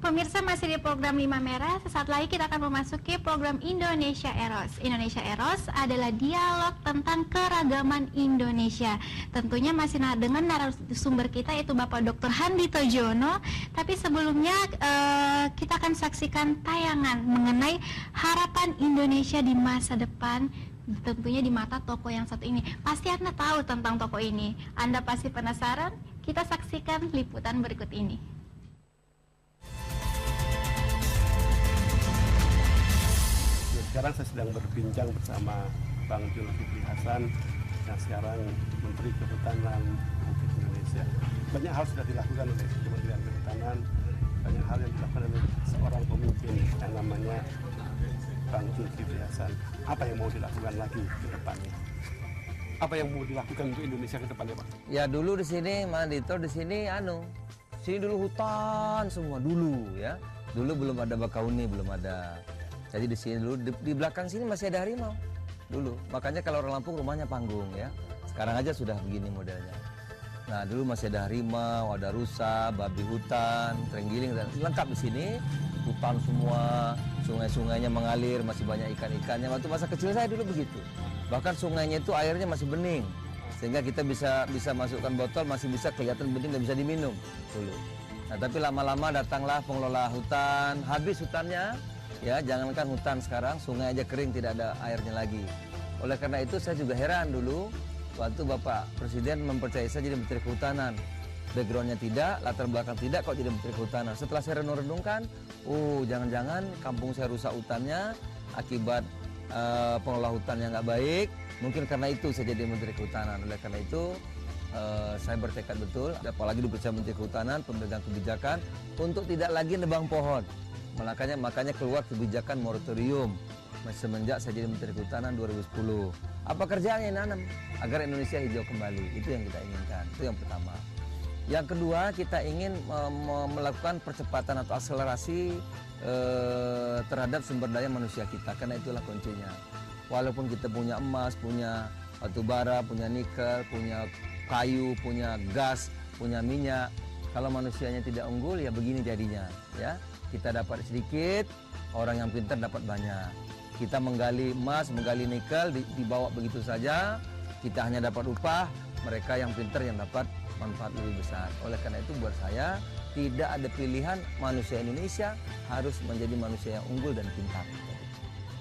Pemirsa, masih di program 5 Merah. Sesaat lagi kita akan memasuki program Indonesia Eros. Indonesia Eros adalah dialog tentang keragaman Indonesia. Tentunya masih dengan narasumber kita yaitu Bapak Dr. Handi Tojono. Tapi sebelumnya kita akan saksikan tayangan mengenai harapan Indonesia di masa depan. Tentunya di mata tokoh yang satu ini. Pasti Anda tahu tentang tokoh ini. Anda pasti penasaran? Kita saksikan liputan berikut ini. Sekarang saya sedang berbincang bersama Bang Zulkifli Hasan yang sekarang Menteri Kehutanan Republik Indonesia. Banyak hal sudah dilakukan oleh Kementerian Kehutanan, banyak hal yang dilakukan oleh seorang pemimpin yang namanya Bang Zulkifli Hasan. Apa yang mau dilakukan lagi ke depannya? Apa yang mau dilakukan untuk Indonesia ke depannya, Pak? Ya dulu di sini, Mas Dito, di sini sini dulu hutan semua dulu ya. Dulu belum ada Bakauni, belum ada. Jadi di sini dulu di belakang sini masih ada harimau dulu. Makanya kalau orang Lampung rumahnya panggung ya. Sekarang aja sudah begini modelnya. Nah dulu masih ada harimau, ada rusa, babi hutan, terenggiling dan lengkap di sini. Hutan semua, sungai-sungainya mengalir, masih banyak ikan-ikannya. Waktu masa kecil saya dulu begitu. Bahkan sungainya itu airnya masih bening, sehingga kita bisa masukkan botol, masih bisa kelihatan bening dan bisa diminum dulu. Nah tapi lama-lama datanglah pengelola hutan, habis hutannya. Ya, jangankan hutan sekarang, sungai aja kering, tidak ada airnya lagi. Oleh karena itu saya juga heran dulu waktu Bapak Presiden mempercayai saya jadi Menteri Kehutanan. Backgroundnya tidak, latar belakang tidak, kok jadi Menteri Kehutanan. Setelah saya renung-renungkan, jangan-jangan kampung saya rusak hutannya akibat pengelola hutan yang nggak baik. Mungkin karena itu saya jadi Menteri Kehutanan. Oleh karena itu saya bertekad betul, apalagi dipercaya Menteri Kehutanan, pemegang kebijakan untuk tidak lagi nebang pohon. Makanya keluar kebijakan moratorium semenjak saya jadi Menteri Kehutanan 2010. Apa kerjaannya nanam agar Indonesia hijau kembali? Itu yang kita inginkan. Itu yang pertama. Yang kedua, kita ingin melakukan percepatan atau akselerasi terhadap sumber daya manusia kita. Karena itulah kuncinya. Walaupun kita punya emas, punya batu bara, punya nikel, punya kayu, punya gas, punya minyak, kalau manusianya tidak unggul ya begini jadinya, ya. Kita dapat sedikit, orang yang pintar dapat banyak. Kita menggali emas, menggali nikel, dibawa begitu saja, kita hanya dapat upah, mereka yang pintar yang dapat manfaat lebih besar. Oleh karena itu buat saya, tidak ada pilihan manusia Indonesia harus menjadi manusia yang unggul dan pintar.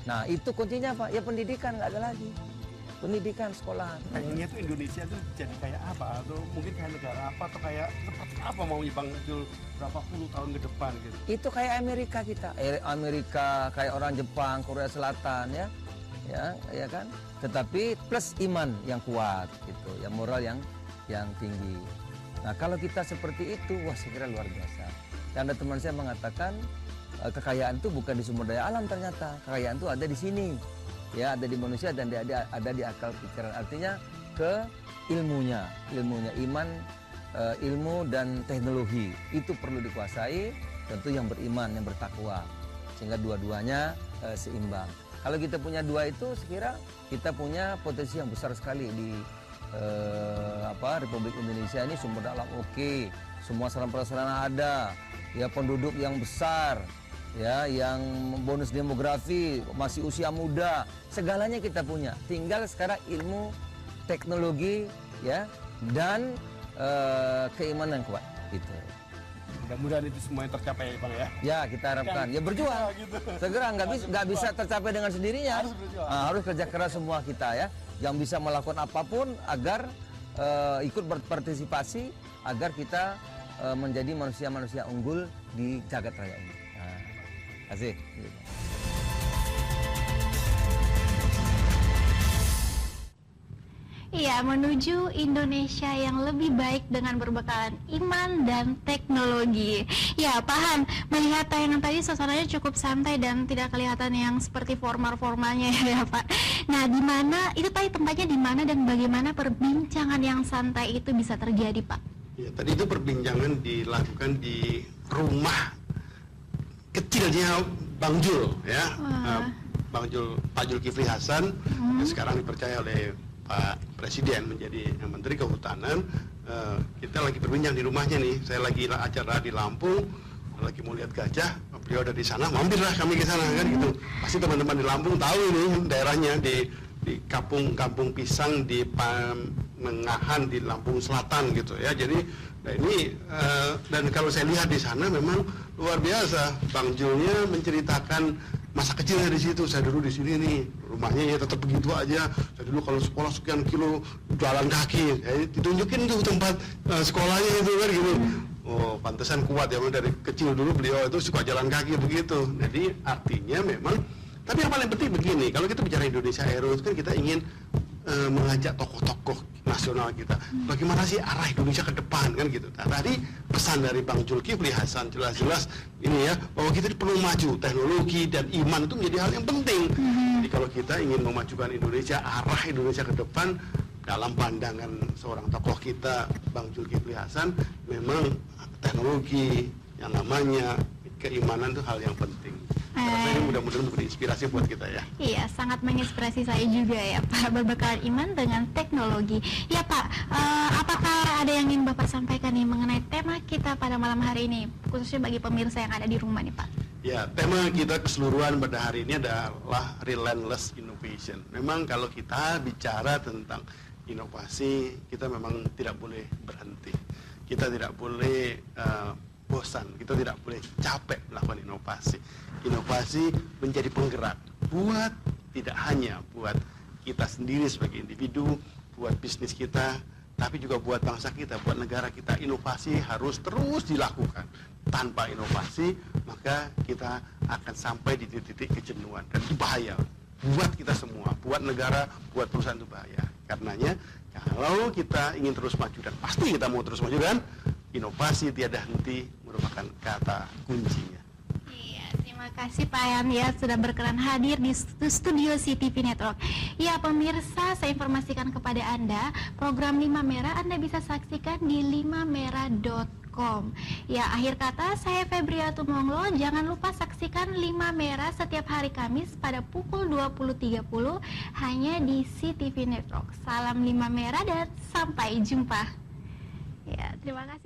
Nah itu kuncinya Pak, ya pendidikan nggak ada lagi. Pendidikan, sekolahan. Pengennya tuh Indonesia tuh jadi kayak apa? Atau mungkin kayak negara apa? Atau kayak seperti apa maunya Bang Jul berapa puluh tahun ke depan gitu? Itu kayak Amerika kita. Amerika, kayak orang Jepang, Korea Selatan ya. Ya kan? Tetapi plus iman yang kuat gitu, yang moral yang tinggi. Nah, kalau kita seperti itu, wah saya kira luar biasa. Dan ada teman saya mengatakan kekayaan itu bukan di sumber daya alam ternyata. Kekayaan itu ada di sini. Ya, ada di manusia dan ada di akal pikiran. Artinya ke ilmunya, iman, ilmu dan teknologi itu perlu dikuasai. Tentu yang beriman, yang bertakwa, sehingga dua-duanya seimbang. Kalau kita punya dua itu, sekira kita punya potensi yang besar sekali di Republik Indonesia ini. Sumber daya alam oke, semua sarana prasarana ada, ya penduduk yang besar. Ya, yang bonus demografi, masih usia muda, segalanya kita punya. Tinggal sekarang ilmu, teknologi, ya, dan keimanan kuat. Gitu. Mudah-mudahan itu semuanya tercapai ya Bang ya. Ya kita harapkan. Ya berjuang. Gitu. Segera nggak bisa tercapai dengan sendirinya. Harus kerja keras semua kita ya. Yang bisa melakukan apapun agar ikut berpartisipasi agar kita menjadi manusia-manusia unggul di jagat raya ini. Asik. Iya, menuju Indonesia yang lebih baik dengan berbekalan iman dan teknologi. Ya, paham. Melihat tayangan tadi suasananya cukup santai dan tidak kelihatan yang seperti formal-formalnya ya Pak. Nah, di mana itu tadi tempatnya di mana dan bagaimana perbincangan yang santai itu bisa terjadi Pak? Ya, tadi itu perbincangan dilakukan di rumah kecilnya Bang Jul ya. Bang Jul, Pak Zulkifli Hasan yang sekarang dipercaya oleh Pak Presiden menjadi Menteri Kehutanan. Kita lagi berbincang di rumahnya nih. Saya lagi acara di Lampung, lagi mau lihat gajah, beliau ada di sana, mampirlah kami ke sana kan gitu. Pasti teman-teman di Lampung tahu ini daerahnya di kampung pisang di Mengahan di Lampung Selatan gitu ya. Jadi ini dan kalau saya lihat di sana memang luar biasa. Bang Julnya menceritakan masa kecilnya di situ. Saya dulu di sini nih, rumahnya ya tetap begitu aja. Saya dulu kalau sekolah sekian kilo jalan kaki. Ditunjukin tuh tempat sekolahnya itu kan gitu. Oh, pantesan kuat ya, dari kecil dulu beliau itu suka jalan kaki begitu. Jadi artinya memang, tapi yang paling penting begini, kalau kita bicara Indonesia Aero itu kan kita ingin mengajak tokoh-tokoh nasional kita. Bagaimana sih arah Indonesia ke depan kan gitu. Nah, tadi pesan dari Bang Zulkifli Hasan jelas-jelas ini ya, bahwa kita perlu maju, teknologi dan iman itu menjadi hal yang penting. Jadi kalau kita ingin memajukan Indonesia, arah Indonesia ke depan, dalam pandangan seorang tokoh kita Bang Zulkifli Hasan, memang teknologi yang namanya keimanan itu hal yang penting. Ini mudah-mudahan menjadi inspirasi buat kita ya. Iya, sangat menginspirasi saya juga ya Pak, berbekal iman dengan teknologi. Ya Pak, apakah ada yang ingin Bapak sampaikan nih mengenai tema kita pada malam hari ini, khususnya bagi pemirsa yang ada di rumah nih Pak? Ya, tema kita keseluruhan pada hari ini adalah Relentless Innovation. Memang kalau kita bicara tentang inovasi, kita memang tidak boleh berhenti. Kita tidak boleh bosan, kita tidak boleh capek melakukan inovasi. Inovasi menjadi penggerak buat tidak hanya buat kita sendiri sebagai individu, buat bisnis kita, tapi juga buat bangsa kita, buat negara kita. Inovasi harus terus dilakukan. Tanpa inovasi, maka kita akan sampai di titik kejenuhan, dan itu bahaya buat kita semua, buat negara, buat perusahaan, itu bahaya. Karenanya kalau kita ingin terus maju, dan pasti kita mau terus maju, kan inovasi tiada henti merupakan kata kuncinya. Iya, terima kasih Pak Yan ya sudah berkenan hadir di studio CTV Network. Ya pemirsa, saya informasikan kepada Anda, program 5 Merah Anda bisa saksikan di 5merah.com. Ya, akhir kata saya Febriatu Monglo. Jangan lupa saksikan 5 Merah setiap hari Kamis pada pukul 20.30 hanya di CTV Network. Salam 5 Merah dan sampai jumpa. Ya, terima kasih.